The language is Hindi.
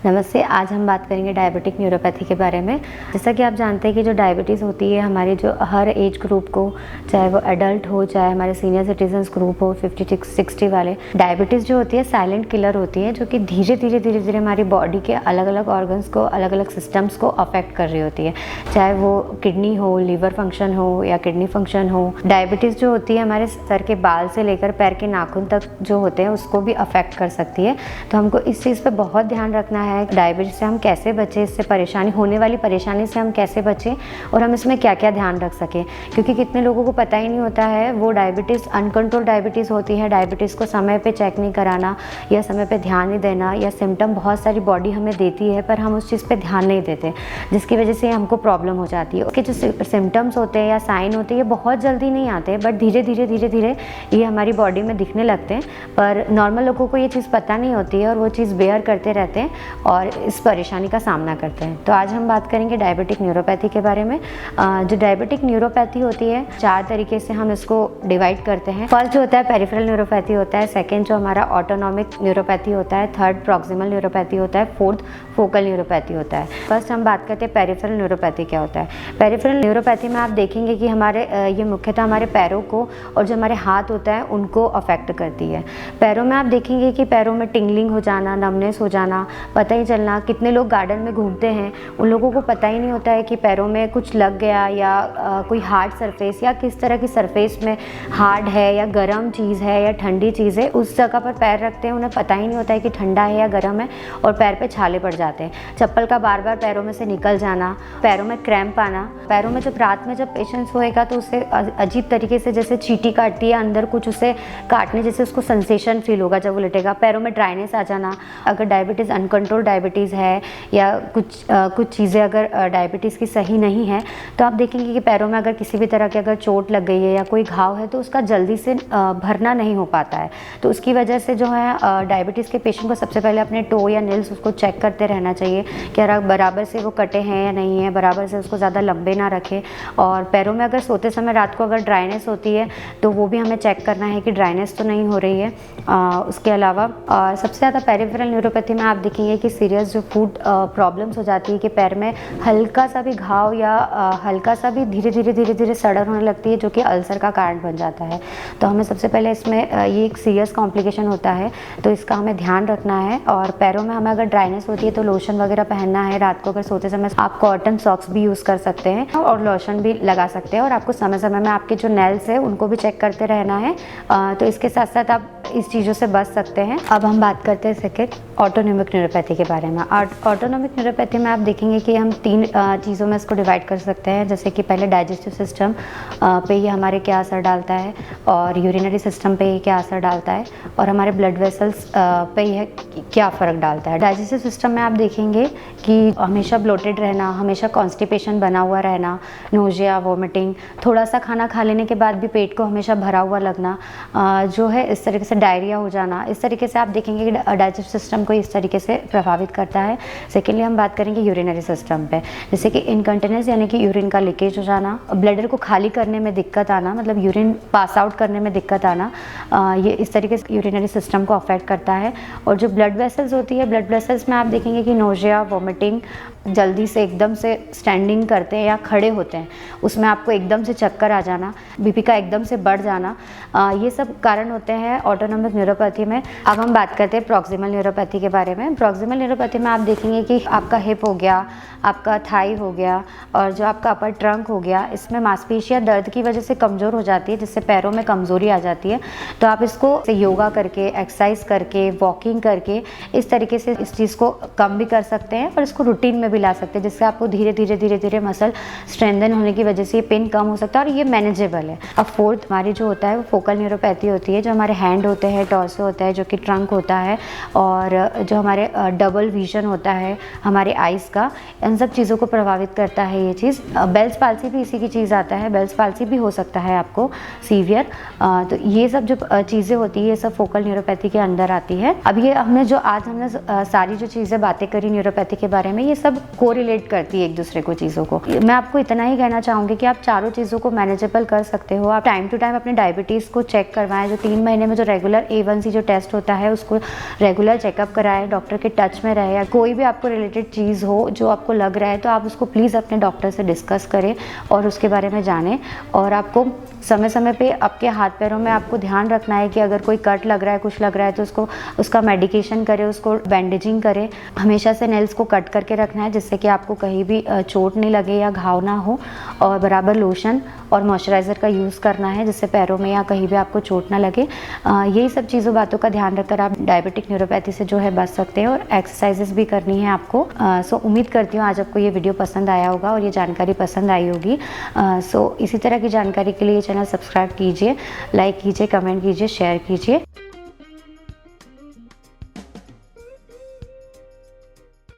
नमस्ते। आज हम बात करेंगे डायबिटिक न्यूरोपैथी के बारे में। जैसा कि आप जानते हैं कि जो डायबिटीज़ होती है हमारे जो हर एज ग्रुप को, चाहे वो एडल्ट हो चाहे हमारे सीनियर सिटीजन्स ग्रुप हो 50-60 वाले, डायबिटीज़ जो होती है साइलेंट किलर होती है जो कि धीरे धीरे हमारी बॉडी के अलग अलग ऑर्गन्स को, अलग अलग सिस्टम्स को अफेक्ट कर रही होती है। चाहे वो किडनी हो, लीवर फंक्शन हो या किडनी फंक्शन हो। डायबिटीज़ जो होती है हमारे सर के बाल से लेकर पैर के नाखून तक जो होते हैं उसको भी अफेक्ट कर सकती है। तो हमको इस चीज़ पर बहुत ध्यान रखना है। डायबिटीज से हम कैसे बचें, इससे परेशानी होने वाली परेशानी से हम कैसे बचें और हम इसमें क्या क्या ध्यान रख सकें, क्योंकि कितने लोगों को पता ही नहीं होता है वो डायबिटीज़ अनकंट्रोल डायबिटीज़ होती है। डायबिटीज़ को समय पे चेक नहीं कराना या समय पे ध्यान नहीं देना, या सिम्टम बहुत सारी बॉडी हमें देती है पर हम उस चीज़ पे ध्यान नहीं देते, जिसकी वजह से हमको प्रॉब्लम हो जाती है। उसके जो सिम्टम्स होते हैं या साइन होते हैं ये बहुत जल्दी नहीं आते, बट धीरे धीरे ये हमारी बॉडी में दिखने लगते हैं। पर नॉर्मल लोगों को ये चीज़ पता नहीं होती है और वो चीज़ बेयर करते रहते हैं और इस परेशानी का सामना करते हैं। तो आज हम बात करेंगे डायबिटिक न्यूरोपैथी के बारे में। जो डायबिटिक न्यूरोपैथी होती है 4 तरीके से हम इसको डिवाइड करते हैं। फर्स्ट जो होता है पेरिफेरल न्यूरोपैथी होता है, सेकंड जो हमारा ऑटोनॉमिक न्यूरोपैथी होता है, थर्ड प्रॉक्सिमल न्यूरोपैथी होता है, फोर्थ फोकल न्यूरोपैथी होता है। फर्स्ट हम बात करते हैं पेरिफेरल न्यूरोपैथी क्या होता है। पेरिफेरल न्यूरोपैथी में आप देखेंगे कि हमारे ये मुख्यतः हमारे पैरों को और जो हमारे हाथ होता है उनको अफेक्ट करती है। पैरों में आप देखेंगे कि पैरों में टिंगलिंग हो जाना, नमनेस हो जाना, पता ही चलना। कितने लोग गार्डन में घूमते हैं उन लोगों को पता ही नहीं होता है कि पैरों में कुछ लग गया या कोई हार्ड सरफेस या किस तरह की सरफेस में हार्ड है या गर्म चीज़ है या ठंडी चीज़ है, उस जगह पर पैर रखते हैं, उन्हें पता ही नहीं होता है कि ठंडा है या गर्म है और पैर पे छाले पड़ जाते हैं। चप्पल का बार बार पैरों में से निकल जाना, पैरों में क्रैम्प आना, पैरों में जब रात में जब पेशेंट सोएगा तो उससे अजीब तरीके से जैसे चींटी काटती है, अंदर कुछ उसे काटने जैसे उसको सेंसेशन फील होगा जब वो लेटेगा। पैरों में ड्राइनेस आ जाना, अगर डायबिटीज़ अनकंट्रोल डायबिटीज़ है या कुछ चीज़ें अगर डायबिटीज़ की सही नहीं है तो आप देखेंगे कि पैरों में अगर किसी भी तरह की अगर चोट लग गई है या कोई घाव है तो उसका जल्दी से भरना नहीं हो पाता है। तो उसकी वजह से जो है डायबिटीज़ के पेशेंट को सबसे पहले अपने टो या नेल्स उसको चेक करते रहना चाहिए कि अगर बराबर से वो कटे हैं या नहीं है, बराबर से उसको ज़्यादा लंबे ना रखें। और पैरों में अगर सोते समय रात को अगर ड्राइनेस होती है तो वो भी हमें चेक करना है कि ड्राइनेस तो नहीं हो रही है। उसके अलावा सबसे ज़्यादा पेरिफेरल न्यूरोपैथी में आप देखेंगे कि सीरियस जो फूड प्रॉब्लम्स हो जाती है कि पैर में हल्का सा भी घाव या हल्का सा भी धीरे धीरे सड़न होने लगती है जो कि अल्सर का कारण बन जाता है। तो हमें सबसे पहले इसमें ये एक सीरियस कॉम्प्लिकेशन होता है तो इसका हमें ध्यान रखना है। और पैरों में हमें अगर ड्राइनेस होती है तो लोशन वगैरह पहनना है। रात को अगर सोते समय आप कॉटन सॉक्स भी यूज़ कर सकते हैं और लोशन भी लगा सकते हैं। और आपको समय समय में आपके जो नेल्स है उनको भी चेक करते रहना है। तो इसके साथ साथ आप इस चीज़ों से बच सकते हैं। अब हम बात करते हैं सेकेंड ऑटोनॉमिक न्यूरोपैथी के बारे में। ऑटोनॉमिक न्यूरोपैथी में आप देखेंगे कि हम 3 चीज़ों में इसको डिवाइड कर सकते हैं। जैसे कि पहले डाइजेस्टिव सिस्टम पे ये हमारे क्या असर डालता है, और यूरिनरी सिस्टम पे ये क्या असर डालता है, और हमारे ब्लड वेसल्स पे यह क्या फ़र्क डालता है। डाइजेस्टिव सिस्टम में आप देखेंगे कि हमेशा ब्लोटेड रहना, हमेशा कॉन्स्टिपेशन बना हुआ रहना, नोजिया, वोमिटिंग, थोड़ा सा खाना खा लेने के बाद भी पेट को हमेशा भरा हुआ लगना, जो है इस तरीके से डायरिया हो जाना। इस तरीके से आप देखेंगे कि डाइजेस्टिव सिस्टम को इस तरीके से प्रभावित करता है। सेकेंडली हम बात करेंगे यूरिनरी सिस्टम पे, जैसे कि इनकंटिनेंस यानी कि यूरिन का लीकेज हो जाना, ब्लैडर को खाली करने में दिक्कत आना, मतलब यूरिन पास आउट करने में दिक्कत आना, ये इस तरीके से यूरिनरी सिस्टम को अफेक्ट करता है। और जो ब्लड वेसल्स होती है, ब्लड वेसल्स में आप देखेंगे कि नोजिया, वोमिटिंग, जल्दी से एकदम से स्टैंडिंग करते हैं या खड़े होते हैं, उसमें आपको एकदम से चक्कर आ जाना, बीपी का एकदम से बढ़ जाना, ये सब कारण होते हैं ऑटोनॉमिक न्यूरोपैथी में। अब हम बात करते हैं प्रॉक्सिमल न्यूरोपैथी के बारे में। प्रॉक्सिमल न्यूरोपैथी में आप देखेंगे कि आपका हिप हो गया, आपका थाई हो गया और जो आपका अपर ट्रंक हो गया, इसमें मांसपेशियाँ दर्द की वजह से कमज़ोर हो जाती है, जिससे पैरों में कमज़ोरी आ जाती है। तो आप इसको योगा करके, एक्सरसाइज करके, वॉकिंग करके इस तरीके से इस चीज़ को कम भी कर सकते हैं और इसको रूटीन में भी ला सकते हैं, जिससे आपको धीरे धीरे मसल स्ट्रेंथन होने की वजह से ये पेन कम हो सकता है और ये मैनेजेबल है। अब फोर्थ हमारी जो होता है वो फोकल न्यूरोपैथी होती है, जो हमारे हैंड होते हैं, टॉर्सो होता है, जो कि ट्रंक होता है, और जो हमारे डबल विजन होता है हमारे आइज़ का, इन सब चीज़ों को प्रभावित करता है ये चीज़। बेल्स पाल्सी भी इसी की चीज़ आता है, बेल्स पाल्सी भी हो सकता है आपको सीवियर। तो ये सब जो चीज़ें होती है ये सब फोकल न्यूरोपैथी के अंदर आती है। अब ये हमने सारी जो चीज़ें बातें करी न्यूरोपैथी के बारे में, ये सब कोरिलेट करती है एक दूसरे को चीज़ों को। मैं आपको इतना ही कहना चाहूँगी कि आप चारों चीज़ों को मैनेजेबल कर सकते हो। आप टाइम टू टाइम अपने डायबिटीज़ को चेक करवाएं, जो 3 महीने में जो रेगुलर A1C जो टेस्ट होता है उसको रेगुलर चेकअप कराएं, डॉक्टर के टच में रहें। या कोई भी आपको रिलेटेड चीज़ हो जो आपको लग रहा है तो आप उसको प्लीज़ अपने डॉक्टर से डिस्कस करें और उसके बारे में जानें। और आपको समय समय पे आपके हाथ पैरों में आपको ध्यान रखना है कि अगर कोई कट लग रहा है, कुछ लग रहा है तो उसका मेडिकेशन करें, उसको बैंडेजिंग करें। हमेशा से नेल्स को कट करके रखना है जिससे कि आपको कहीं भी चोट नहीं लगे या घाव ना हो। और बराबर लोशन और मॉइस्चराइज़र का यूज़ करना है जिससे पैरों में या कहीं भी आपको चोट ना लगे। यही सब बातों का ध्यान रखकर आप डायबिटिक न्यूरोपैथी से जो है बच सकते हैं। और एक्सरसाइजेस भी करनी है आपको। सो उम्मीद करती हूँ आज आपको ये वीडियो पसंद आया होगा और ये जानकारी पसंद आई होगी। सो इसी तरह की जानकारी के लिए चैनल सब्सक्राइब कीजिए, लाइक कीजिए, कमेंट कीजिए, शेयर कीजिए।